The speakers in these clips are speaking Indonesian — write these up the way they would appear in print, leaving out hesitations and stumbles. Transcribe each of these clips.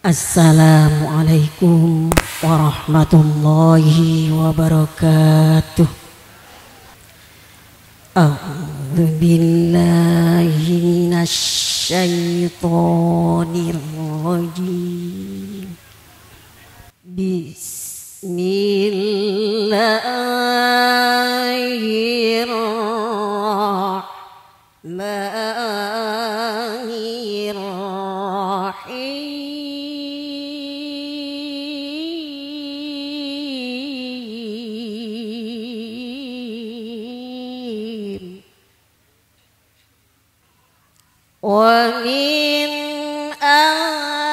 Assalamualaikum warahmatullahi wabarakatuh. A'udzu billahi minasy syaithanir rajim. Bismillahirrahmanirrahim. Wa min ayatihi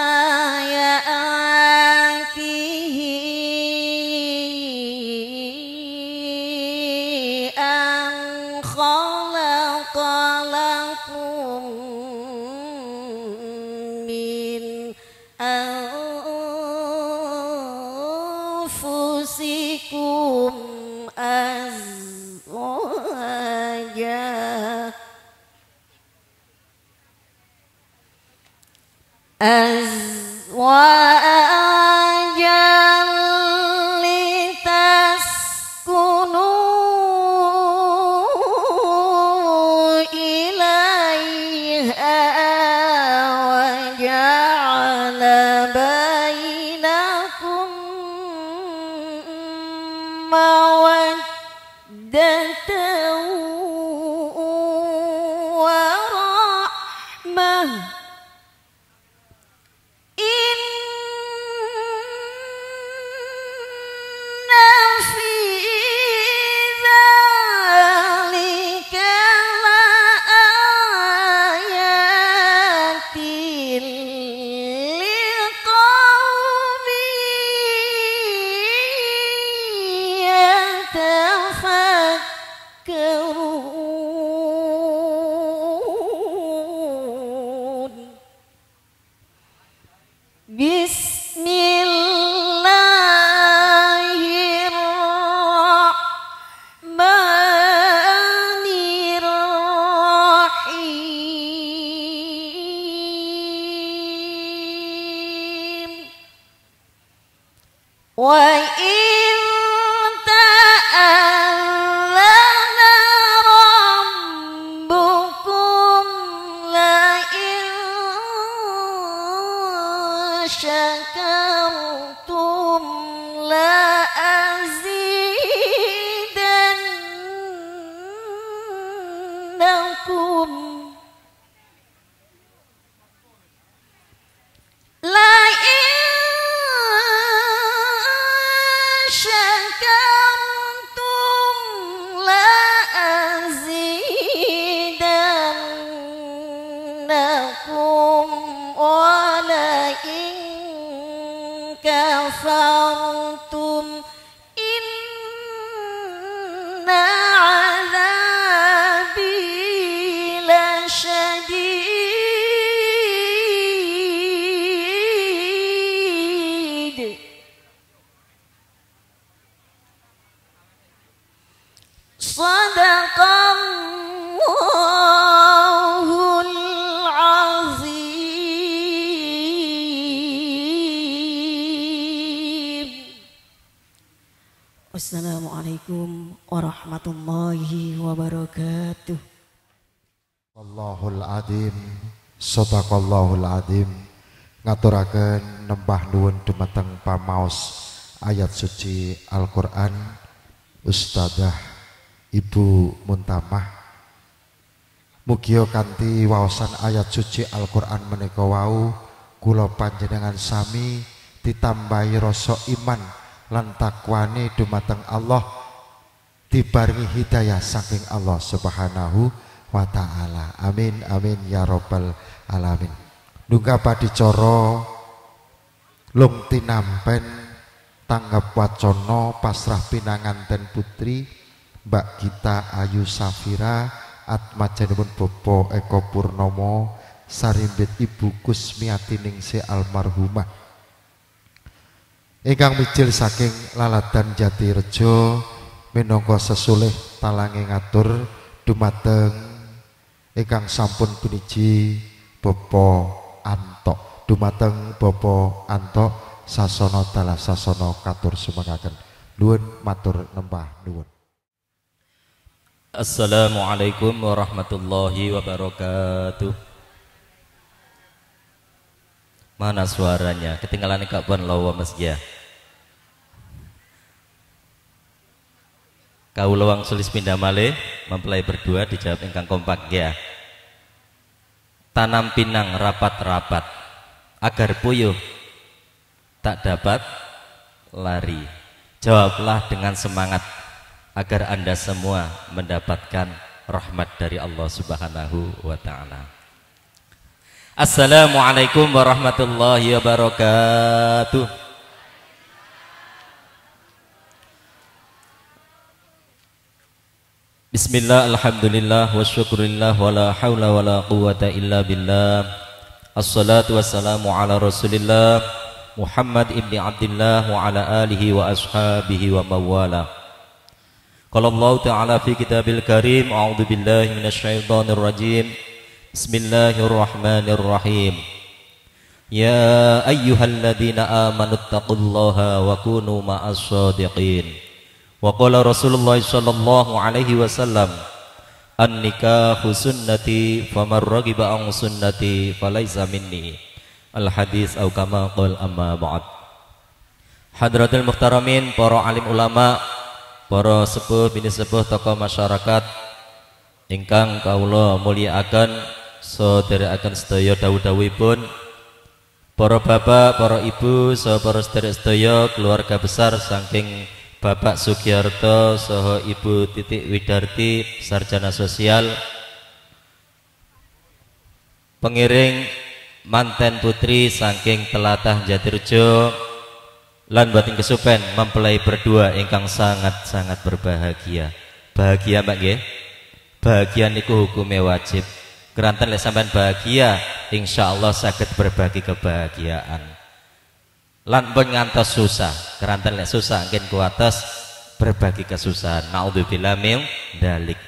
an khalaqa lakum min anfusikum azwajan litaskunu ilaiha wa ja'ala bainakum mawaddatan wa rahmah. Bismillahirrahmanirrahim. Wa in ta'allana rabbukum la in syakartum la azidannakum. Kafartum inna azabi lasyadid. Sadaqallahul Assalamualaikum warahmatullahi wabarakatuh. Allahul Adim, Sadaqallahul Adim. Ngaturaken nembah nuwun dumateng pamaos ayat suci Al-Qur'an Ustadzah Ibu Muntamah. Mugia kanthi waosan ayat suci Al-Qur'an menika wau kula panjenengan sami ditambahi rasa iman lan takwani dumateng Allah, dibarengi hidayah saking Allah Subhanahu wa ta'ala. Amin amin ya rabbal alamin. Nunggah padicara lung tinampen tanggap wacana pasrah pinanganten putri Mbak Gita Ayu Safira atmajanipun Bapak Eko Purnomo sarimbit Ibu Kusmiati Ningsih almarhumah ingkang mijil saking Laladan Jatirejo minangka sesulih talange ngatur dumateng ingkang sampun piniji Bapak Anto. dumateng Bapak Anto Sasono Dalah Sasono katur sumekaken. Nuwun matur nembah nuwun. Assalamualaikum warahmatullahi wabarakatuh. Mana suaranya? Ketinggalan Kak Bon lawa Mas ya. Kau lawang sulis pindah malih mempelai berdua dijawab ingkang kompak ya. Tanam pinang rapat-rapat agar puyuh tak dapat lari. Jawablah dengan semangat agar Anda semua mendapatkan rahmat dari Allah Subhanahu wa taala. Assalamualaikum warahmatullahi wabarakatuh. Bismillah, alhamdulillah, wa syukurillah, wa la hawla wa la quwata illa billah. Assalatu wassalamu ala rasulillah Muhammad ibni Abdillah wa ala alihi wa ashabihi wa mawala. Qala Allah ta'ala fi kitabil karim, a'udhu billahi minasyaitonir rajim. Bismillahirrahmanirrahim. Ya ayyuhalladzina amanu taqullaha wa kunu ma'as shadiqin. Wa qala Rasulullah sallallahu alaihi wasallam, an-nikahu sunnati faman raghiba an sunnati falaysa minni. Al-hadis au kama qala amma ba'd. Hadratul muhtaramin, para alim ulama, para sepuh bini sepuh tokoh masyarakat ingkang kawula mulyakaken, sadherekaken sedaya dawuh-dawuhipun para bapak, para ibu, saha para sedherek-sedaya keluarga besar saking Bapak Sugiarto saha Ibu Titik Widarti sarjana sosial, pengiring manten putri saking Telatah Jatirejo lan batin kesupen mempelai berdua ingkang sangat-sangat berbahagia. Bahagia Mbak nggih? Bahagia niku hukumnya wajib. Keranten lek sampean bahagia, insyaallah saged berbagi kebahagiaan. Lan pun ngantos susah, keranten lek susah nggih kuatos berbagi kesusahan. Naudzubillah min dzalik.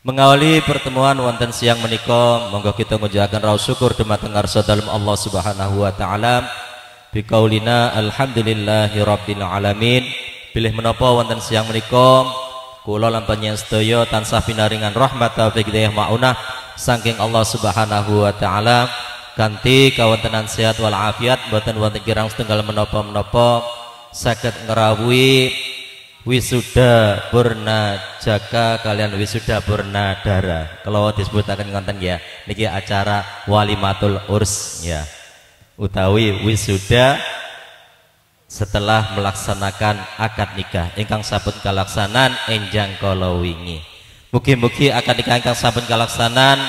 Mengawali pertemuan wonten siang menika, monggo kita ngujahaken raos syukur dumateng ngarsa dalem Allah Subhanahu wa taala. Biqaulina alhamdulillahi rabbil alamin. Pilih menapa wonten siang menika kula lan panjenengan sedaya tansah pinaringan rahmat taufik hidayah maunah saking Allah Subhanahu wa taala kanthi kawontenan sehat wal afiat, boten wonten kirang setunggal menapa-menapa saged ngrawuhi wisuda purna jaka kalian wisuda purna dara. Kalau disebutaken ngonten ya, niki acara walimatul urs ya, utawi wisuda setelah melaksanakan akad nikah ingkang sampun kalaksanan enjang kala wingi. Mugi-mugi akad nikah ingkang sampun kalaksanan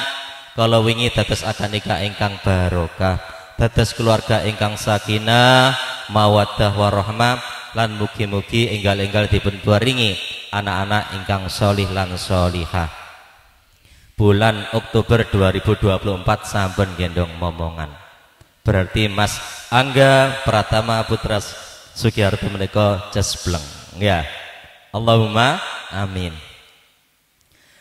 kala wingi dados akad nikah ingkang barokah, dados keluarga ingkang sakinah, mawaddah warahmah, lan mugi-mugi enggal-enggal dipun paringi anak-anak ingkang sholih lan sholihah. Bulan Oktober 2024 sampun gendong momongan. Berarti Mas Angga Pratama Putra Sugiarto menika cesbleng ya. Allahumma amin.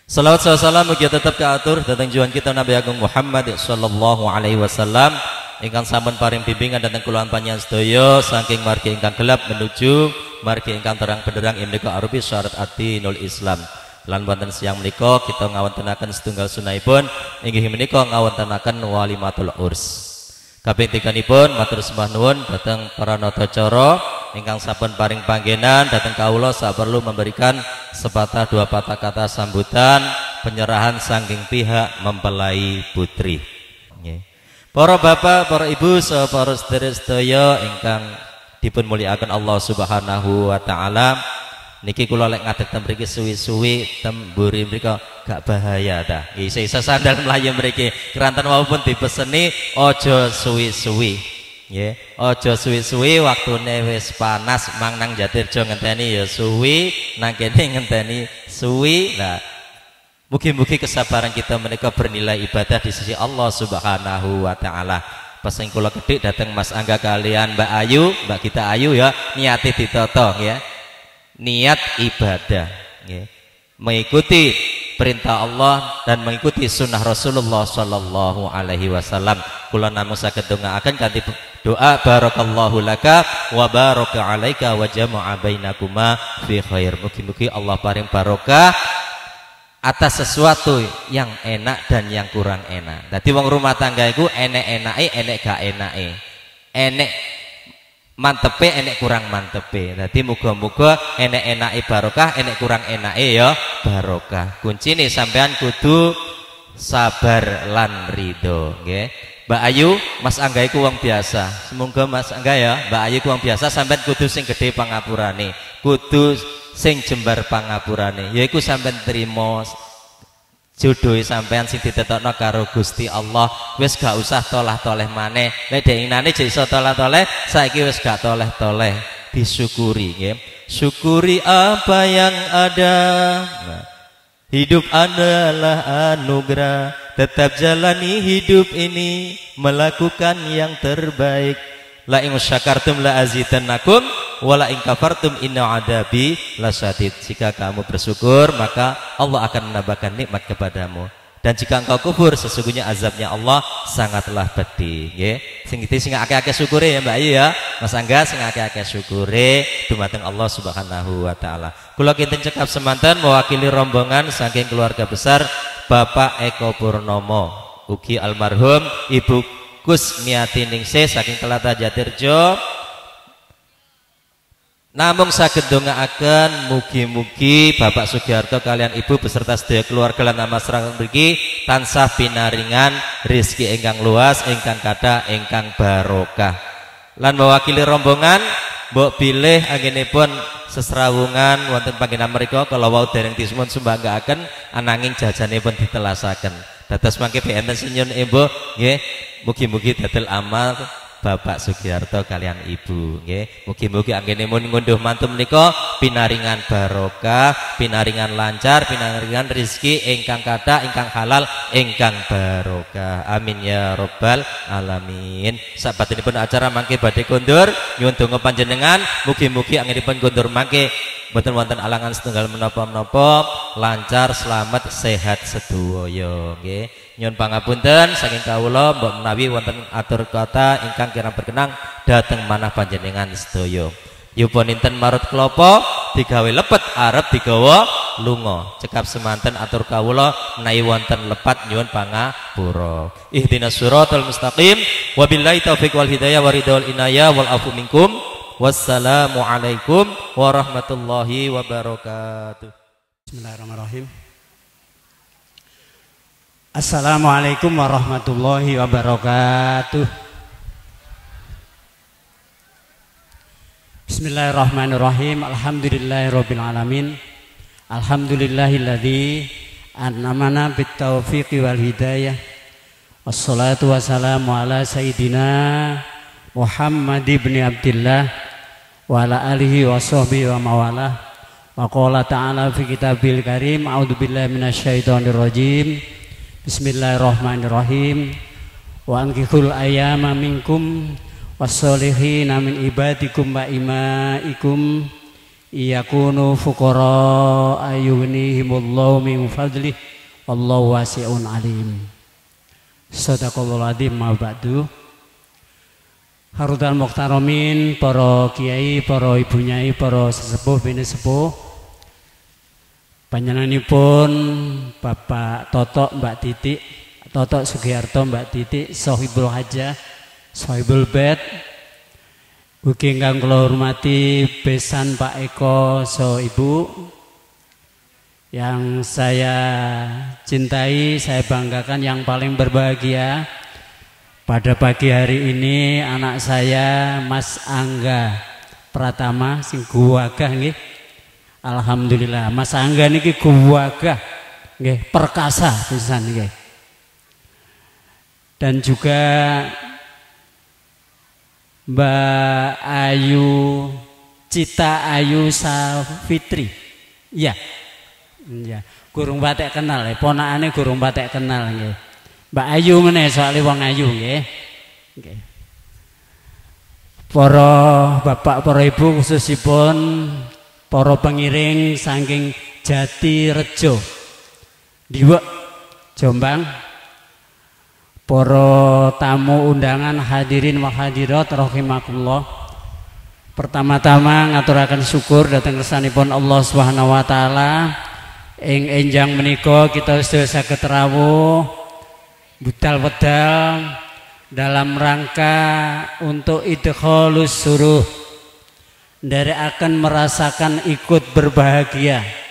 Salawat salam mugi tetep kaatur dhateng juan kita Nabi Agung Muhammad sallallahu alaihi wasallam ingkang sampun paring bimbingan dhateng kula panjenengan sedaya saking margi ingkang gelap menuju margi ingkang terang benderang menika arupi syarat adinul Islam. Lan wonten siang menika kita ngawontenaken setunggal sunahipun inggih menika ngawontenaken walimatul urs. Kaping tiganipun matur sembah nuwun dhateng para natacara ingkang sampun paring panggenan dhateng kawula saperlu memberikan sepatah dua patah kata sambutan penyerahan saking pihak mempelai putri. Para bapak, para ibu, saha para sedherek sedaya ingkang dipun mulyakaken Allah Subhanahu wa taala. Niki kula lek ngadeg ten mriki suwi-suwi temburi mrika gak bahaya ta. Isa-isa sandal mlayu mriki. Keranten wau dipeseni aja suwi-suwi. Nggih, aja suwi-suwi waktune wis panas mang nang Jatirjo ngenteni ya suwi, nang kene ngenteni suwi. Lah mugi-mugi kesabaran kita menika bernilai ibadah di sisi Allah Subhanahu wa taala. Pesing kula kedhik dateng Mas Angga kalian Mbak Ayu, Mbak Gita Ayu ya, niate ditata ya. Niat ibadah ya. Mengikuti perintah Allah dan mengikuti sunnah Rasulullah sallallahu alaihi wasallam. Kula namung saged ndongaaken kanthi doa barakallahu laka wa baraka alaika wa jama'a bainakuma fi khair. Mugi-mugi Allah paring barokah atas sesuatu yang enak dan yang kurang enak. Dadi wong rumah tangga iku enek-enake, enek gak enake. Enek mantepe, enek kurang mantepe. Dadi muga-muga enek-enake barokah, enek kurang enake ya barokah. Kuncine sampean kudu sabar lan ridho, nggih. Mbak Ayu, Mas Angga iku wong biasa. Semoga Mas Angga ya, Mbak Ayu ku wong biasa, sampean kudu sing gedhe pangapurane. Kudu sing jembar pangapurane. Yaiku sampean trimo jodoh sampean sing ditetokno karo Gusti Allah. Wis gak usah tolah-toleh maneh. Nek deinane jek iso tolah-toleh, saiki wis gak toleh-toleh. Disyukuri nggih. Syukuri apa yang ada. Nah, hidup adalah anugerah. Tetap jalani hidup ini, melakukan yang terbaik. La in syakartum la azidannakum wa la in kafartum inna adabi lasyadid. Jika kamu bersyukur, maka Allah akan menambahkan nikmat kepadamu. Dan jika engkau kufur, sesungguhnya azabnya Allah sangatlah pedih. Nggih. Sing akeh-akeh syukure ya Mbak Ayu ya. Mas Angga sing akeh-akeh syukure dumateng Allah Subhanahu wa taala. Kula kinten cekap semanten mewakili rombongan saking keluarga besar Bapak Eko Purnomo, ugi almarhum Ibu Kusmiati Ningsih saking Kelata Jatirjo. Namung saged ndongaaken mugi-mugi Bapak Sugiharto kalian Ibu beserta sedaya keluarga lan masyarakat mriki tansah pinaringan rezeki ingkang luas, ingkang kathah, ingkang barokah. Lan mewakili rombongan mbok bilih anggenipun sesrawungan wonten panggenan mriku kala wau dereng disuwun sumbanggaken ananging jajanipun ditelasaken. Dados mangke enten senyun Ibu nggih. Mugi-mugi dadel amal Bapak Sugiharto kalian Ibu nggih. Mugi-mugi anggenipun ngunduh mantu menika pinaringan barokah, pinaringan lancar, pinaringan rezeki ingkang kathah, ingkang halal, ingkang barokah. Amin ya rabbal alamin. Sabatinipun acara mangke badhe kondur nyuwun donga panjenengan mugi-mugi anggenipun kondur mangke mboten wonten alangan setunggal menapa-menapa, lancar, selamat, sehat sedaya nggih. Nyuwun pangapunten saking kawula mbok menawi wonten atur kata ingkang kirang berkenan dhateng manah panjenengan sedaya. Yupunten marut klapa digawe lepet arep digawa lunga. Cekap semanten atur kawula menawi wonten lepat nyuwun pangapura. Ihdinas siratal mustaqim wabillahi taufik wal hidayah waridul inayah wal afu minkum. Wassalamualaikum warahmatullahi wabarakatuh. Bismillahirrahmanirrahim. Assalamualaikum warahmatullahi wabarakatuh. Bismillahirrahmanirrahim. Alhamdulillahirabbil alamin. Alhamdulillahilladzi an'amana bitaufiqi wal hidayah. Wassalatu wassalamu ala sayyidina Muhammad ibn Abdillah wa ala alihi wa sahbihi wa mawalah. Wa qala ta'ala fi kitabil karim a'udzubillahi minasyaitonir rajim. Bismillahirrahmanirrahim. Wa ankihul ayyama minkum wasolihina min ibadikum wa imaikum iyakunu fuqara ayughnihimullahu min fadlih wallahu wasi'un alim. Sadaqallahul adzim. Ma ba'du. Harutan mukhtaromin, para kiai, para ibu nyai, para sesepuh bini sepuh, panjenenganipun Bapak Toto, Mbak Titik, Toto Sugiharto, Mbak Titik, Sohibul Hajah, Sohibul Bed, ugi ingkang kula hormati besan Pak Eko, so Ibu, yang saya cintai, saya banggakan, yang paling berbahagia pada pagi hari ini anak saya Mas Angga Pratama sing guwagah nggih. Alhamdulillah Mas Angga niki guwagah nggih, perkasa pisan nggih. Dan juga Mbak Ayu Cita Ayu Safitri. Iya. Iya, gurung batek kenal ya, ponakane gurung batek kenal nggih. Mbak Ayu meneh soalnya wong ayu nggih. Nggih. Para bapak, para ibu khususipun para pengiring saking Jatirejo. Diwek Jombang, para tamu undangan hadirin wa hadirat rahimakumullah. Pertama-tama ngaturaken syukur dhateng kersanipun Allah Subhanahu wa taala ing enjang menika kita sedaya saged rawuh budal wedal dalam rangka untuk idkhalus suruh, nderekaken merasakan ikut berbahagia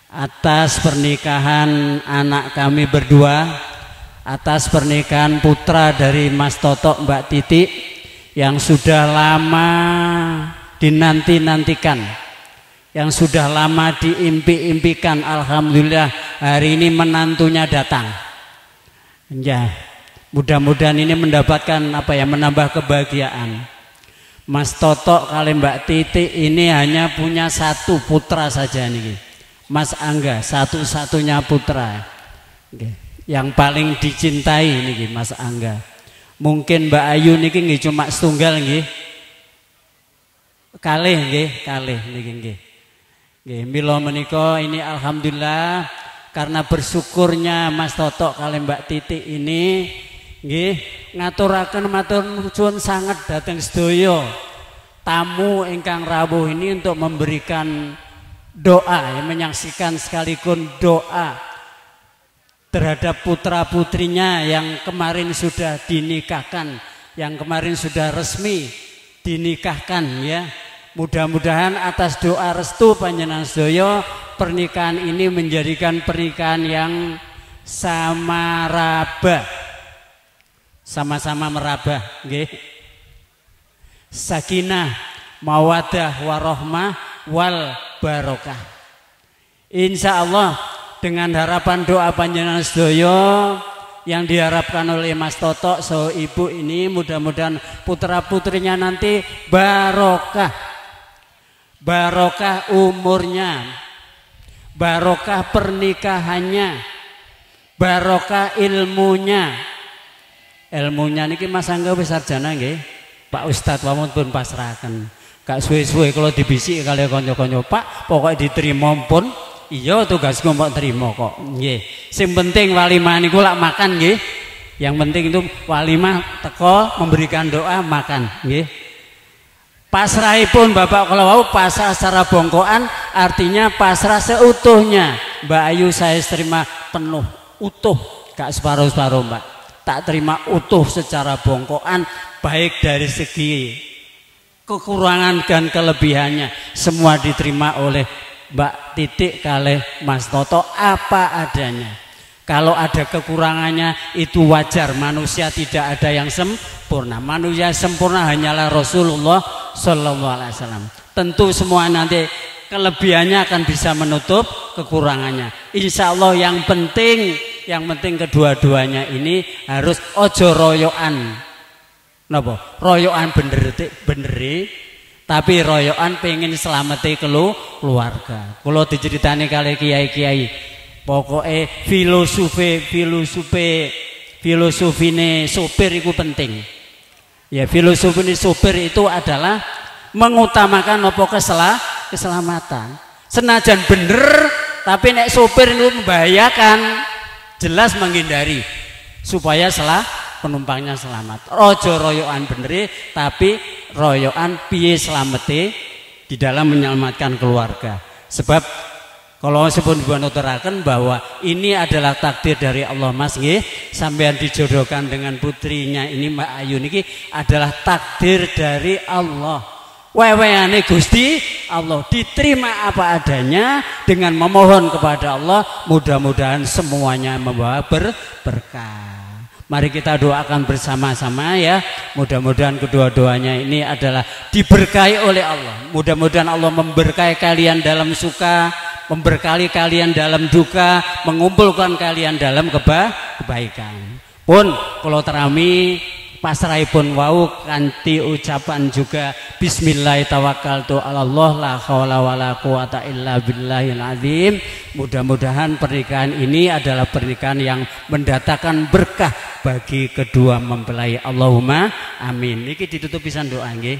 atas pernikahan anak kami berdua, atas pernikahan putra dari Mas Toto Mbak Titi yang sudah lama dinanti-nantikan, yang sudah lama diimpi-impikan. Alhamdulillah hari ini menantunya datang. Ya, mudah-mudahan ini mendapatkan menambah kebahagiaan. Mas Toto kali Mbak Titi ini hanya punya satu putra saja nih, Mas Angga, satu-satunya putra. Yang paling dicintai nih Mas Angga. Mungkin Mbak Ayu niki nggih cuma setunggal nggih. Kalih niki nggih. Nggih, mila menika ini alhamdulillah karena bersyukurnya Mas Toto kali Mbak Titi ini nggih ngaturaken matur nuwun sanget dhateng sedaya tamu ingkang rawuh ini untuk memberikan doa, menyaksikan sekaligus doa terhadap putra putrinya yang kemarin sudah dinikahkan, yang kemarin sudah resmi dinikahkan ya. Mudah-mudahan atas doa restu panjenengan sedaya pernikahan ini menjadikan pernikahan yang sama-sama merabah nggih. Sakinah, mawaddah warahmah wal barokah. Insyaallah dengan harapan doa panjenengan sedaya yang diharapkan oleh Mas Toto so ibu ini, mudah-mudahan putra putrinya nanti barokah, barokah umurnya, barokah pernikahannya, barokah ilmunya. Ilmunya niki Mas Angga wis sarjana nggih. Pak Ustadz wawon pun pasrahaken. Gak suwe-suwe kalau dibisiki kali kanca-kanca, Pak pokoknya diterima pun. Iya tugasku mbok terima kok. Nggih. Sing penting walimah niku lak makan nggih. Yang penting itu walimah teko memberikan doa makan nggih. Pasrahipun Bapak kalau wau pasrah secara bongkoan artinya pasrah seutuhnya. Mbak Ayu saya terima penuh utuh, gak separuh-separuh Mbak. Tak terima utuh secara bongkoan baik dari segi kekurangan dan kelebihannya semua diterima oleh Mbak Titik kalih Mas Toto apa adanya. Kalau ada kekurangannya itu wajar, manusia tidak ada yang sempurna. Manusia sempurna hanyalah Rasulullah Sallallahu Alaihi Wasallam. Tentu semua nanti kelebihannya akan bisa menutup kekurangannya. Insya Allah yang penting kedua-duanya ini harus ojo royoan. Napa? Royoan bener tapi royoan pengen selamati keluarga. Kalau diceritani kali kiai-kiai, pokoknya filosofine sopir itu penting. Ya filosofine sopir itu adalah mengutamakan apa keselamatan. Senajan bener, tapi nek sopir itu membahayakan, jelas menghindari supaya penumpangnya selamat. Rojo royoan bener, tapi royoan piye selamete di dalam menyelamatkan keluarga. Sebab kalau sebelum dibanuturakan bahwa ini adalah takdir dari Allah Mas nggih, sampean dijodohkan dengan putrinya ini Mbak Ayu niki adalah takdir dari Allah. Weweane Gusti Allah diterima apa adanya dengan memohon kepada Allah, mudah-mudahan semuanya membawa berkah. Mari kita doakan bersama-sama ya. Mudah-mudahan kedua-duanya ini adalah diberkahi oleh Allah. Mudah-mudahan Allah memberkahi kalian dalam suka, memberkahi kalian dalam duka, mengumpulkan kalian dalam kebaikan. Pun kalau terami pasrahipun wau kanthi ucapan juga bismillahirrahmanirrahim la haula wala quwata illa billahil azim. Mudah-mudahan pernikahan ini adalah pernikahan yang mendatangkan berkah bagi kedua mempelai. Allahumma amin. Niki ditutup pisan doa nggih.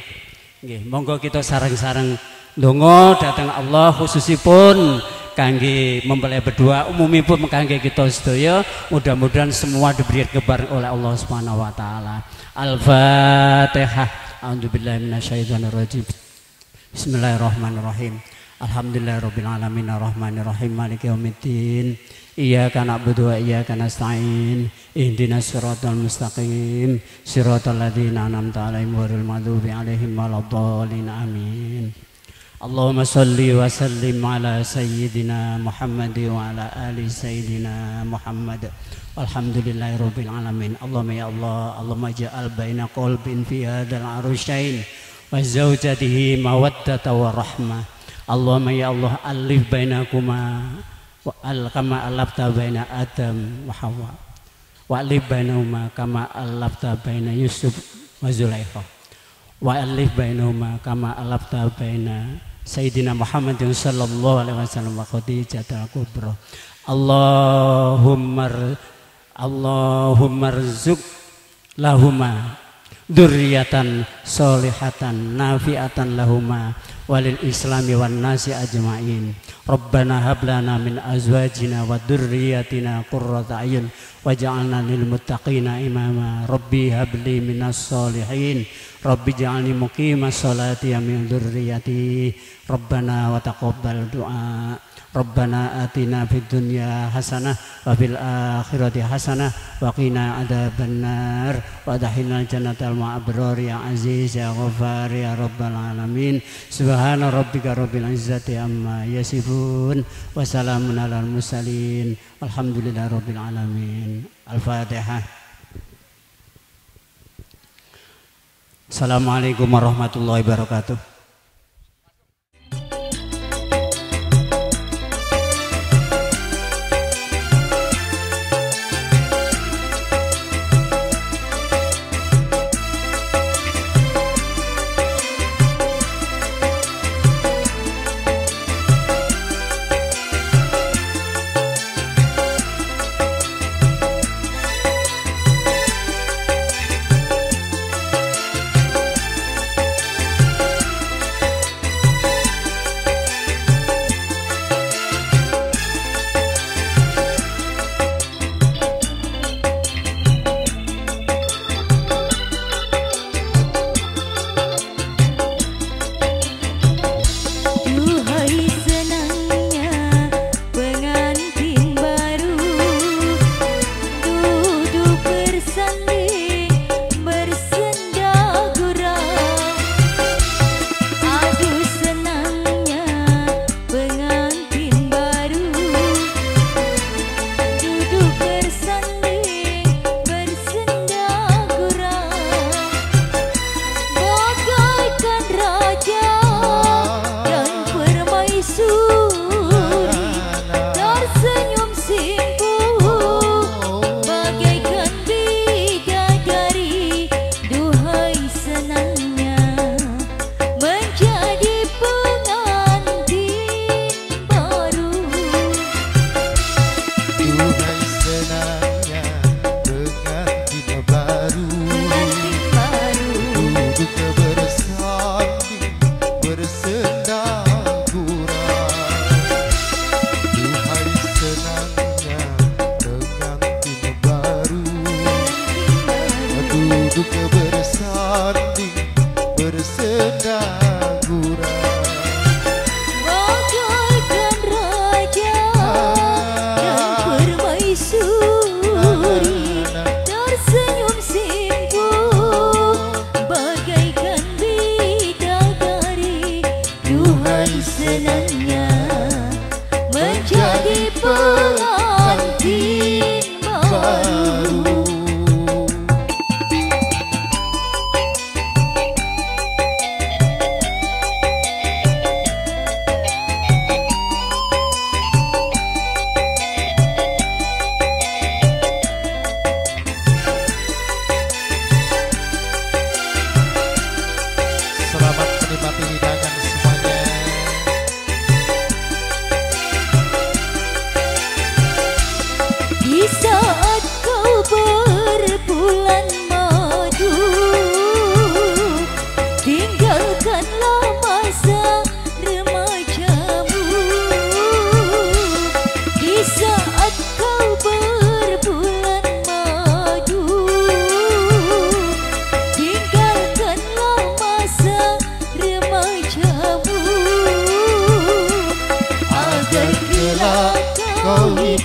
Nggih, monggo kita sareng-sareng ndonga dhateng Allah khususipun kangge mempelai berdua umumipun kangge kita sedaya mudah-mudahan semua diberi kebarang oleh Allah Subhanahu wa taala. Al-Fatihah. A'udzubillahi minasyaitonirrajim. Bismillahirrahmanirrahim. Alhamdulillahirabbil alamin arrahmanirrahim maliki yaumiddin. Iyyaka na'budu wa iyyaka nasta'in. Ihdinas siratal mustaqim. Siratal ladzina an'amta 'alaihim ghairil maghdubi 'alaihim waladdallin. Amin. Allahumma shalli wa sallim ala sayyidina Muhammad wa ala ali sayyidina Muhammad. Alhamdulillahirabbil alamin. Allahumma ya Allah, Allahumma ja'al baina qalbin fi hadzal arusyain wa zawjatihi mawaddata wa rahmah. Allahumma ya Allah alif bainakuma wa kama alafta baina Adam wa Hawa wa alif bainahuma kama alafta baina Yusuf wa Zulaikha wa alif bainahuma kama alafta baina Sayyidina Muhammadin sallallahu alaihi wasallam wa Khadijatul Kubra. Allahumma rzuq lahuma dzurriatan sholihatan nafi'atan lahuma walil islami wan nasi ajma'in. Rabbana hab lana min azwajina wa dzurriyyatina qurrata a'yun waj'alna lil muttaqina imama. Rabbi habli minas solihin. Rabbi ja'alni muqimas sholati wa min dzurriyyati. Rabbana wa taqabbal du'a. Rabbana atina fid dunya hasanah wa fil akhirati hasanah wa qina adzabannar wa adkhilnal jannatal ma'abrar ya aziz ya ghaffar ya rabbal alamin. Subhana rabbika rabbil izzati amma yasifun wa salamun alal mursalin walhamdulillahi rabbil alamin. Al-Fatihah. Assalamualaikum warahmatullahi wabarakatuh.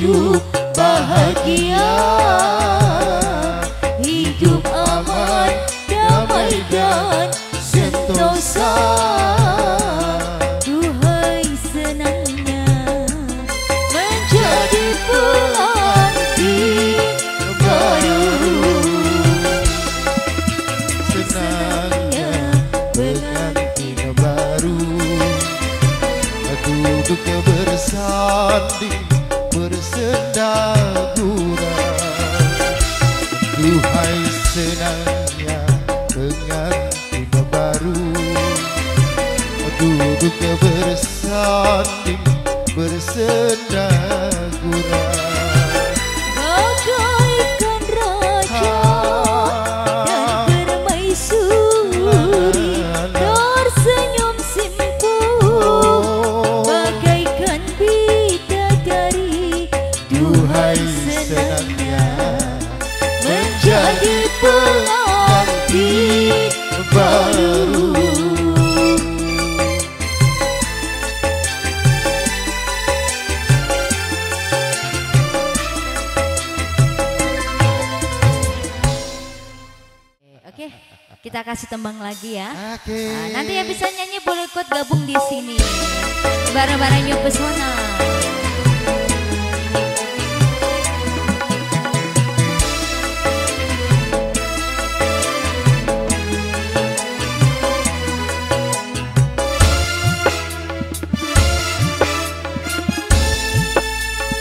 hidup bahagia, hidup aman, damai dan sentosa. Duhai senangnya menjadi pengantin baru, Senangnya pengantin baru duduk bersanding bersendagurau. Duhai senangnya pengantin baru duduk bersanding bersendagurau. bagaikan raja dan permaisuri tersenyum simpul, bagaikan bidadari. Duhai senangnya menjadi pengantin baru. Oke, kita kasih tembang lagi ya. Oke. Nah, nanti yang bisa nyanyi boleh ikut gabung di sini. Bareng-bareng New Pesona.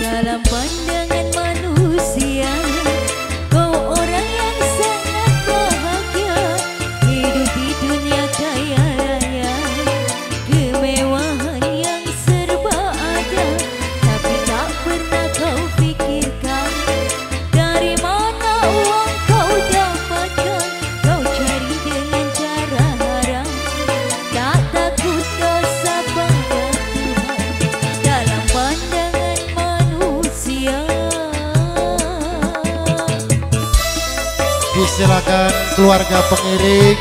Dalam pandangan manusia, kau orang yang sangat bahagia, hidup di dunia kaya raya, kemewahan yang serba ada, tapi tak pernah kau pikirkan dari mana uang kau dapatkan. Kau cari dengan cara haram, tak takut dosa pada Tuhan. Dalam pandangan manusia, Disilakan keluarga pengiring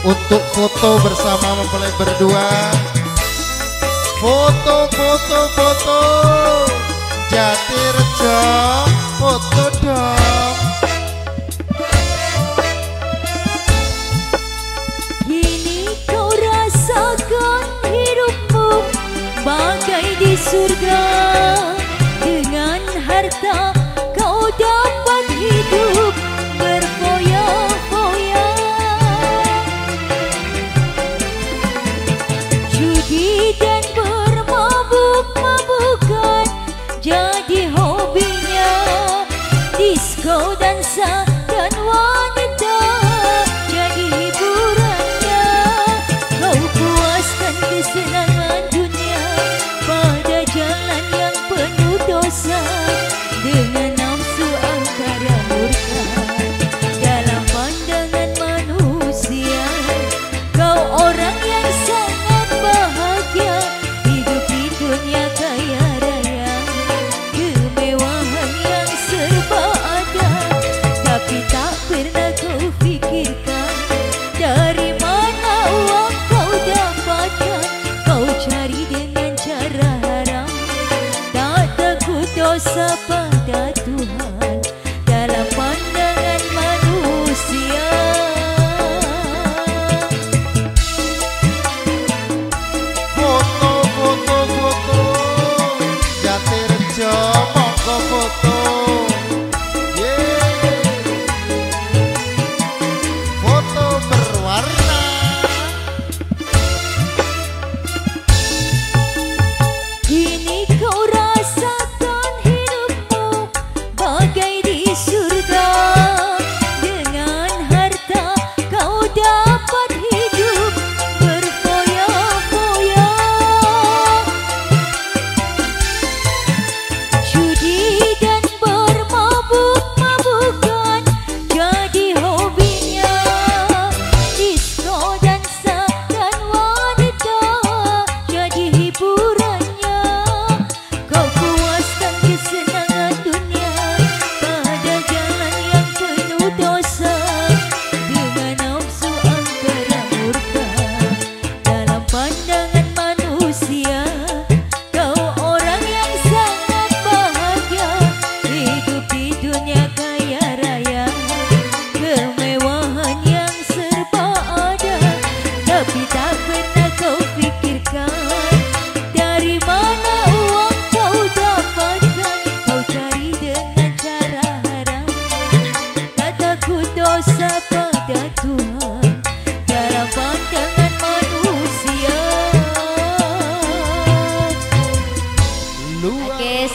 untuk foto bersama mempelai berdua. Foto, foto, foto. Jatirejo, foto dong. kini kau rasakan hidupmu bagai di surga. Dengan harta kau dapat hidup berfoya-foya. Judi dan bermabuk-mabukan jadi hobinya. Disko, dansa dan wanita jadi hiburannya. Kau puaskan kesenangan dunia pada jalan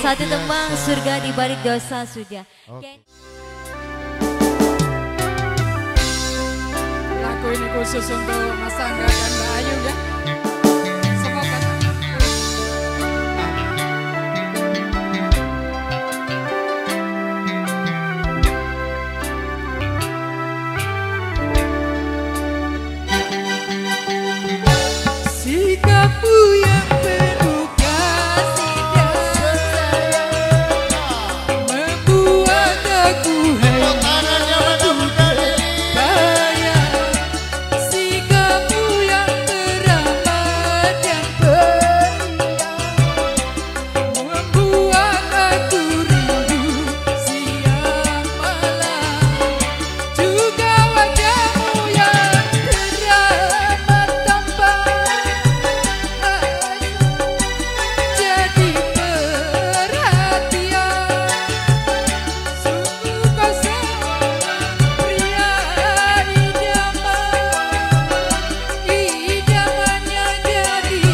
Satu tembang surga di balik dosa sudah. Oke. Lagu ini khusus untuk Mas Angga dan Mbak Ayu ya. Semoga sikapmu yang penuh kasih membuat aku bayang. Sikapmu yang teramat dan periang membuat aku rindu siang malam. Juga wajahmu yang teramat tampan jadi perhatian. Sungguh kau seorang pria idamannya jadi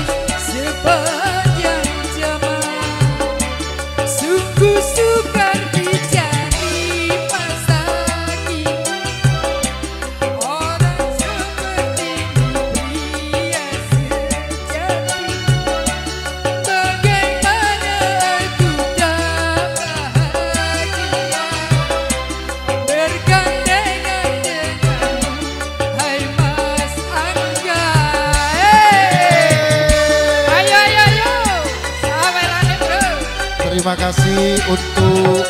sepanjang zaman. Sungguh sukar dicari masa kini orang sepertimu, pria sejati. Bagaimana aku tak bahagia bergandengan denganmu, hai Mas Angga. Ayo ayo ayo, sawerane bro. Terima kasih untuk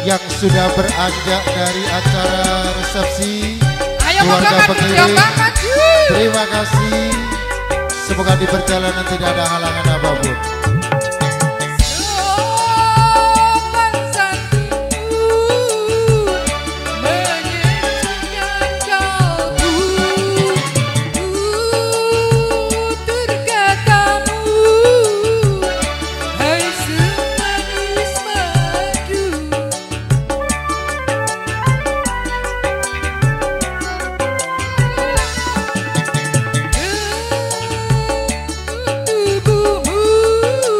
yang sudah beranjak dari acara resepsi Ayo keluarga monggo pengiring. maju. Terima kasih. Semoga di perjalanan tidak ada halangan apapun. Sopan santunmu menyenangkan kalbu, tutur katamu, hai semanis madu. Tubuhmu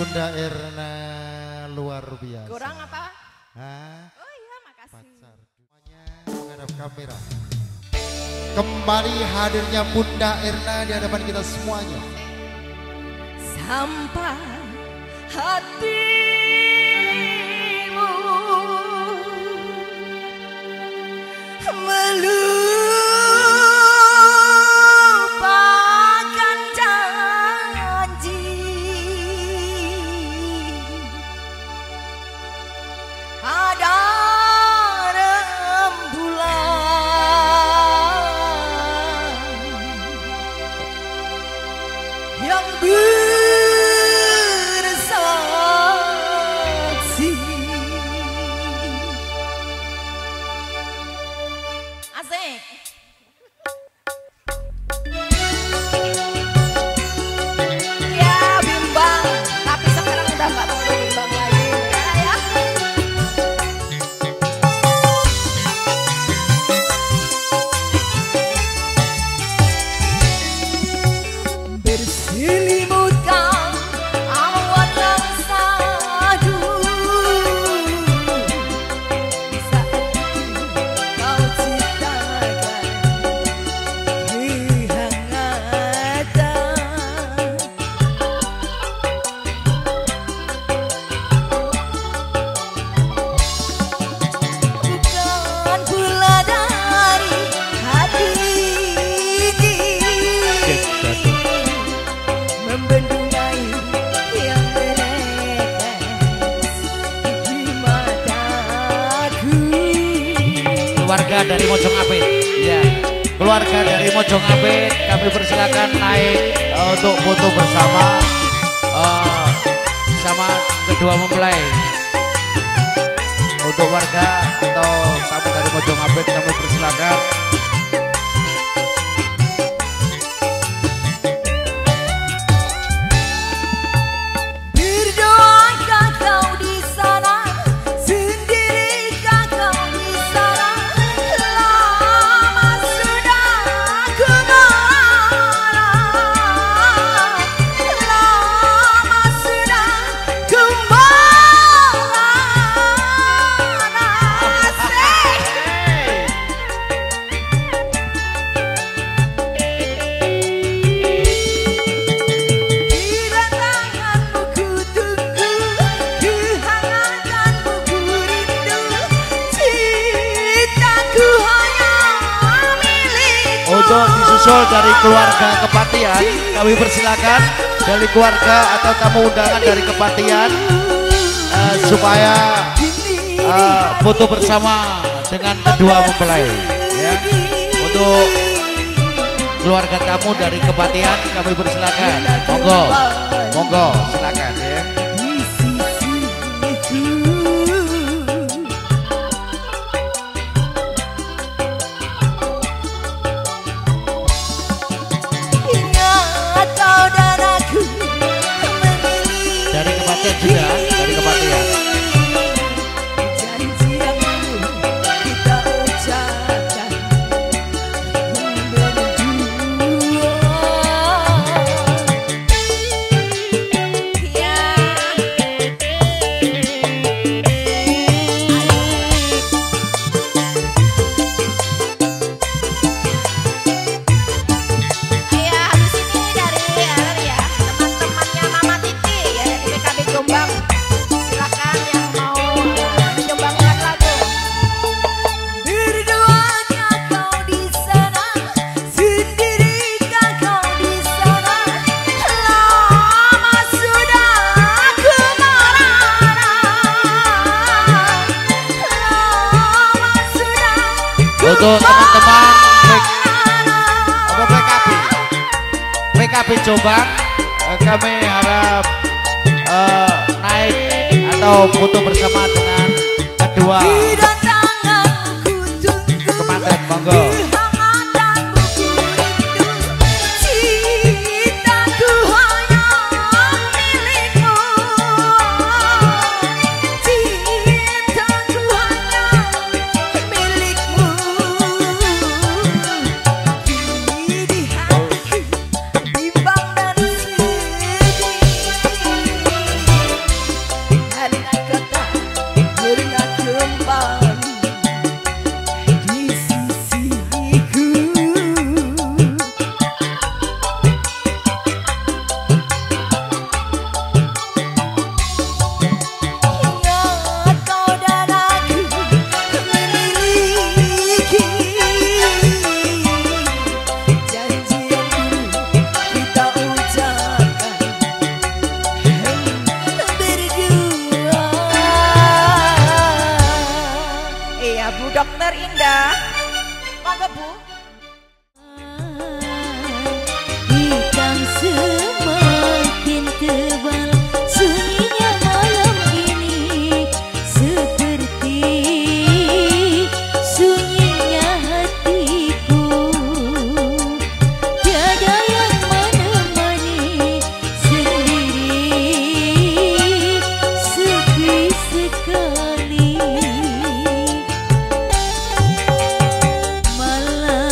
Bunda Erna luar biasa. Kurang apa? Hah? Oh iya, makasih. Pacar semuanya menghadap kamera. Kembali hadirnya Bunda Erna di hadapan kita semuanya. Sampai hatimu melupakan janji, ada rembulan yang bersaksi. Asik. Ya bimbang, tapi sekarang udah gak mau bimbang lagi ya. Berselimutkan awan yang sadu, saat itu kau ciptakan kehangatan. Bukan pula dari hati ini membendung air yang menetes di mataku. Keluarga dari Mojongapit, ya, keluarga dari Mojongapit, kami persilakan naik untuk foto bersama sama kedua mempelai. Untuk warga atau tamu dari Mojongapit kami persilakan. Berdoakah kau di sana, sendirikah kau di sana? Lama sudah ku marah, lama sudah ku marah. Asik. Kedatanganmu ku tunggu, kehangatanmu ku rindu, cintaku hanya milikmu. Untuk disusul dari keluarga Kepatihan, kami persilakan dari keluarga atau tamu undangan dari Kepatihan supaya foto bersama dengan kedua mempelai. Ya. Untuk keluarga tamu dari Kepatihan kami persilakan. Monggo, monggo, silakan ya. Di sisiku. Ingat kau dan aku memilih Dari Kepatihan juga, dari Kepatihan. janji yang dulu kita ucapkan berdua. Ya. Iya, habis ini dari teman-temannya Mama Titi ya dari PKB Jombang. Silakan yang mau menyumbangkan lagu. Berdoakah kau di sana, sendirikah kau di sana? Lama sudah ku marah, lama sudah ku Untuk teman-teman marah. PKB Jombang, kami harap naik atau foto bersama dengan kedua Kedatanganku tunggu, kemanten. Monggo. kehangatanmu ku rindu, cintaku hanya milikmu, cintaku hanya milikmu. Kini di hatiku bimbang dan sedih. Dokter Indah. Monggo Bu. Hitam semakin tebal, sunyinya malam ini seperti sunyinya hatiku. Tiada yang menemani, sendiri sepi sekali. Malam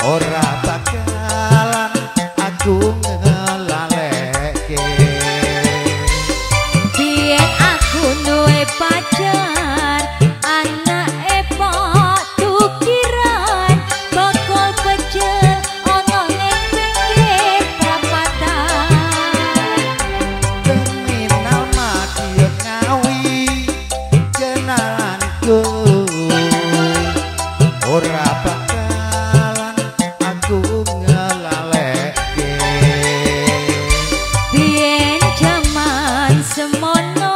ora bakalan aku ngelaleke. Biyen aku duwe pacar, anake pok tukiran, bakal pecel ana ning pinggir perapatan. Terminal Madiun Ngawi kenalanku, ora bakalan aku ngelaleke. Biyen jaman semono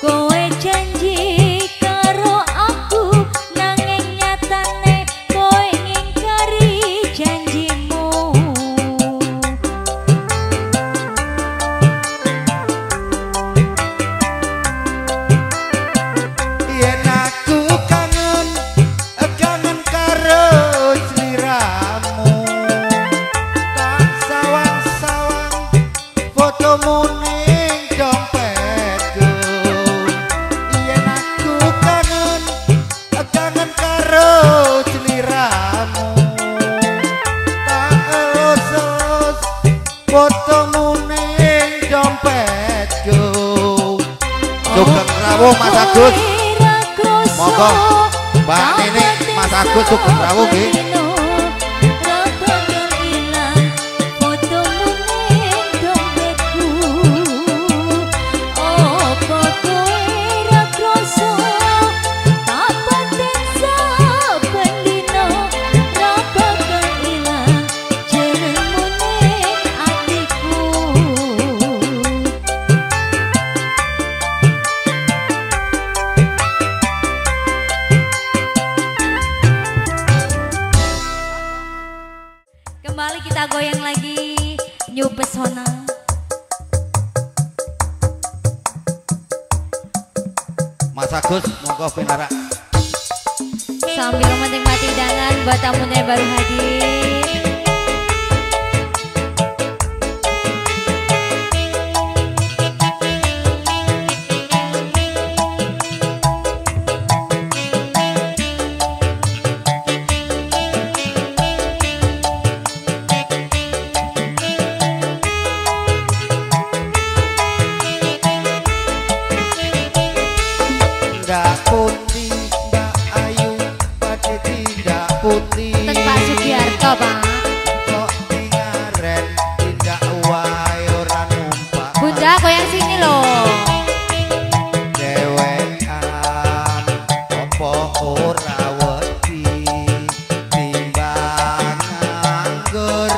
kowe janji karo aku, nanging nyatane kowe ngingkari janjimu. Yen aku kangen karo sliramu, tak sawang-sawang fotomu ning dompetku. Yen aku kangen karo sliramu, tak elus fotomu ning dompetku. Sugeng rawuh Mas Agus. Monggo Mbak Nini, Mas Agus sugeng rawuh nggih. Kembali kita goyang lagi, New Pesona. Mas Agus monggo pinarak. Sambil menikmati hidangan buat tamu yang baru hadir. Ndak pundi, ndak ayu, pade tindak pundi. Ten Pak Sugiarto, Pak. Kok ngaren tindak wae ora numpak. Bunda goyang sini loh. Dewekan opo ora wedi timbang nganggur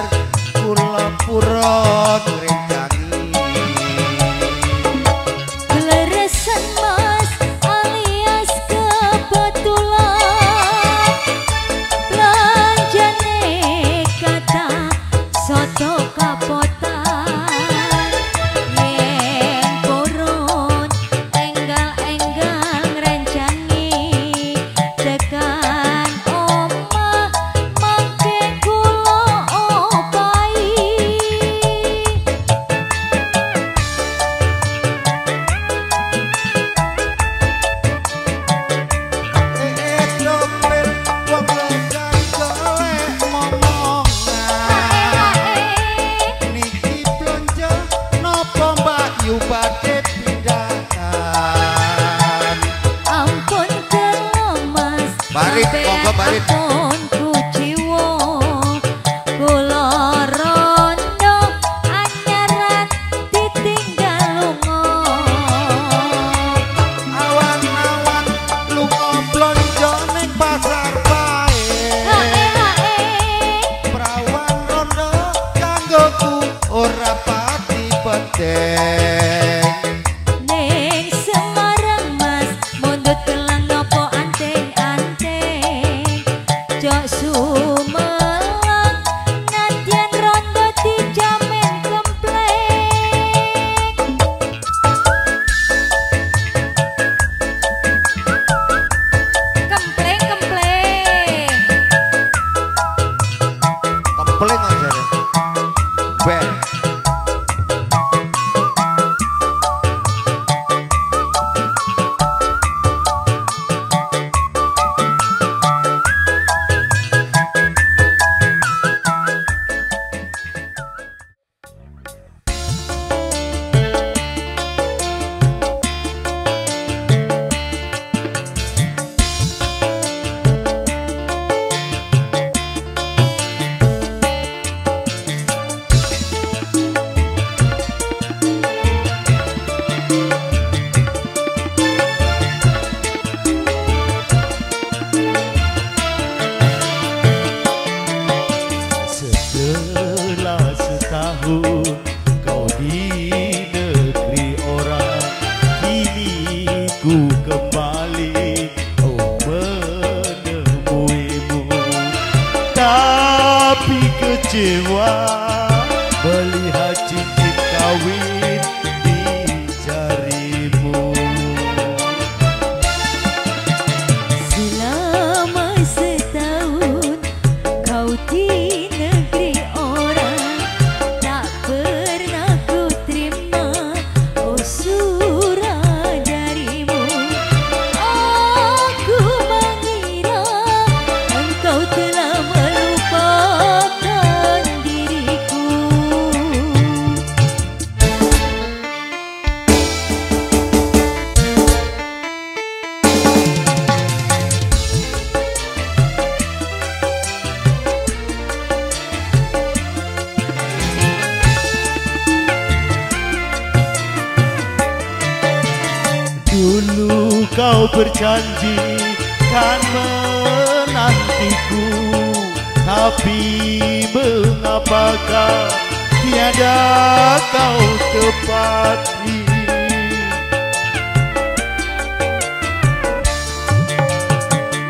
kula pura ngrencangi. Geleresan mas alias kebetulan, belanjane kecewa melihat cincin kawin di jarimu. Selama setahun kau di negeri orang, tak pernah ku terima surat darimu. Aku mengira engkau telah melupakan diriku. Dulu kau berjanji kan menantiku, tapi mengapakah tiada kau tepati?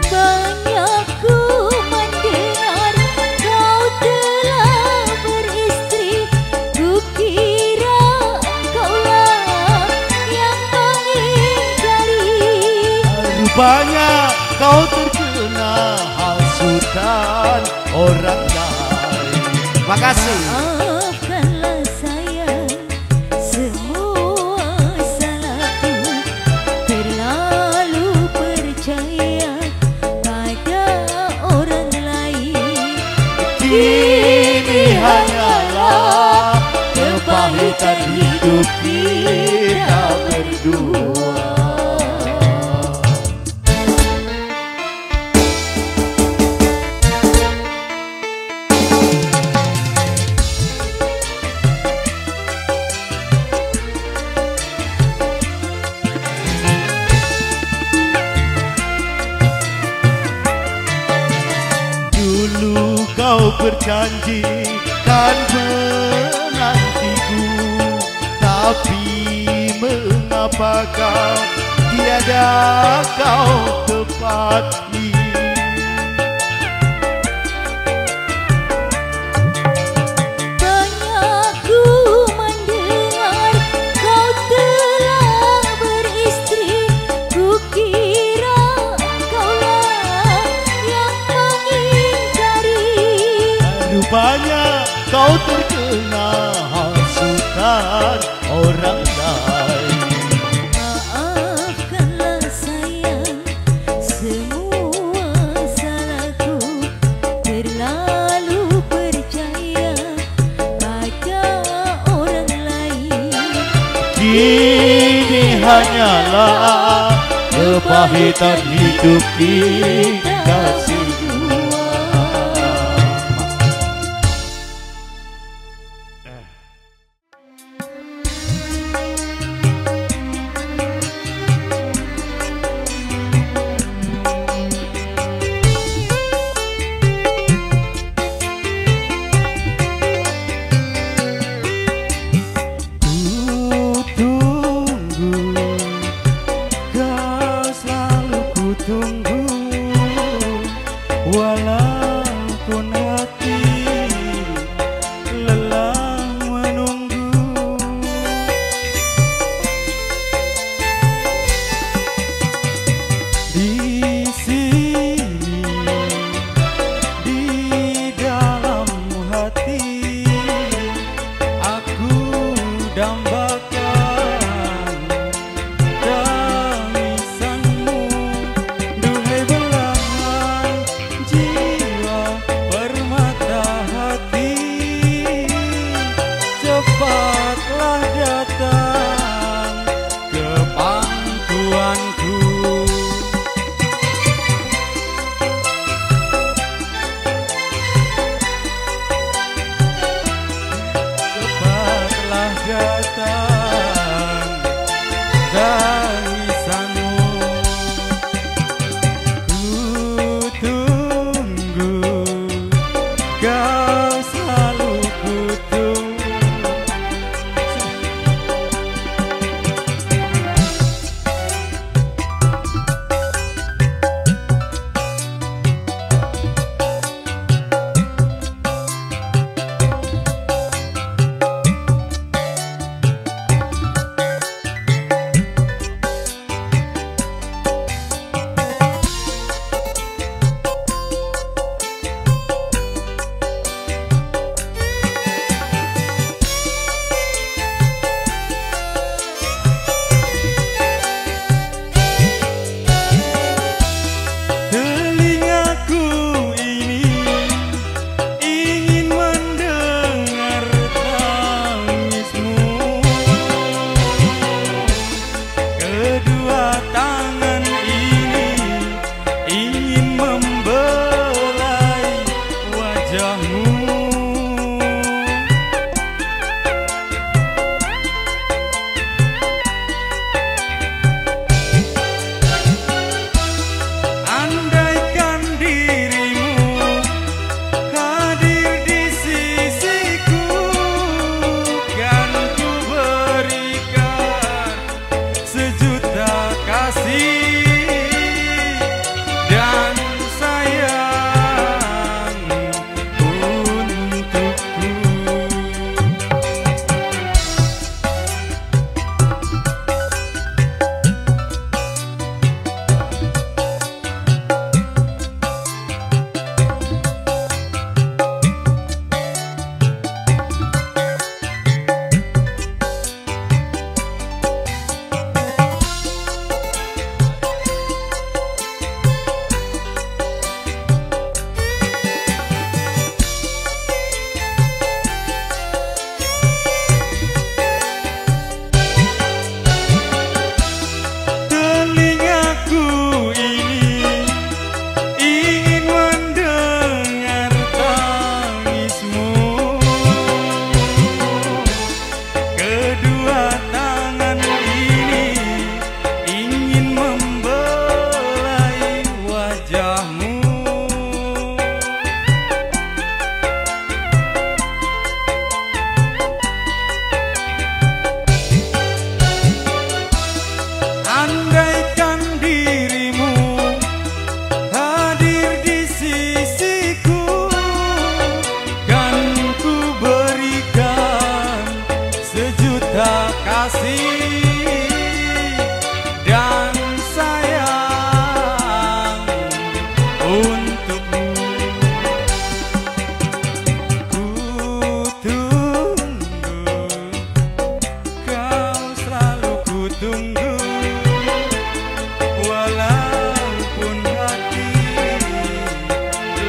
Banyak ku mendengar kau telah beristri, ku kira engkaulah yang mengingkari. Rupanya kau terkena hasutan orang lain. Makasih. Maafkanlah sayang semua salahku, terlalu percaya pada orang lain. Kini hanyalah kepahitan hidup kita berdua. Dulu kau berjanji kan menantiku, tapi mengapakah tiada kau tepati? Banyak ku mendengar kau telah beristri, ku kira engkaulah yang mengingkari. Rupanya kau terkena hasutan orang lain. Maafkanlah sayang semua salahku, terlalu percaya pada orang lain. Kini hanyalah kepahitan hidup kita semua. Walaupun hati lelah menunggu, di sini di dalam hati aku dambakan tangisanmu. Duhai belahan jiwa permata, wajahmu. Andaikan dirimu hadir di sisiku, kan ku berikan sejuta kasih dan sayang untukku. Telingaku ini ingin mendengar tangismu. Kedua tangan ini ingin membelai wajahmu. Andaikan dirimu hadir di sisiku, kan ku berikan sejuta kasih dan sayang untukmu. Ku tunggu, kau selalu ku tunggu. Walaupun hati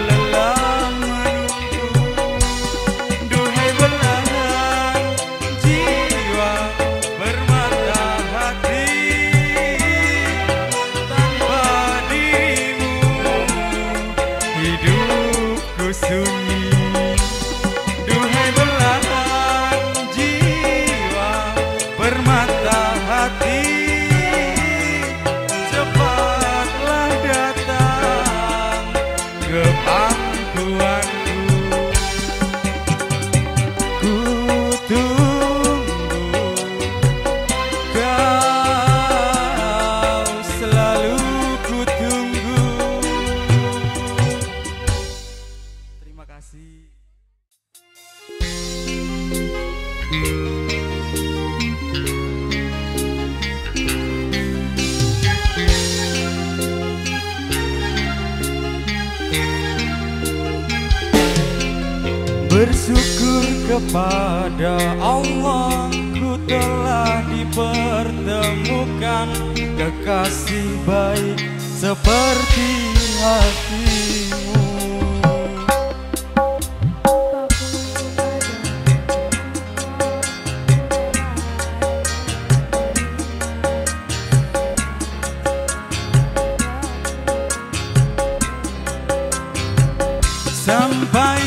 lelah menunggu, duhai belahan jiwa bermata hati, tanpa dirimu hidupku sunyi. Duhai belahan jiwa bermata hati, cepatlah datang ke pangkuanku. Ku tunggu, kau selalu ku tunggu. Terima kasih. Bersyukur kepada Allah, ku telah dipertemukan kekasih baik seperti hatimu. Sampai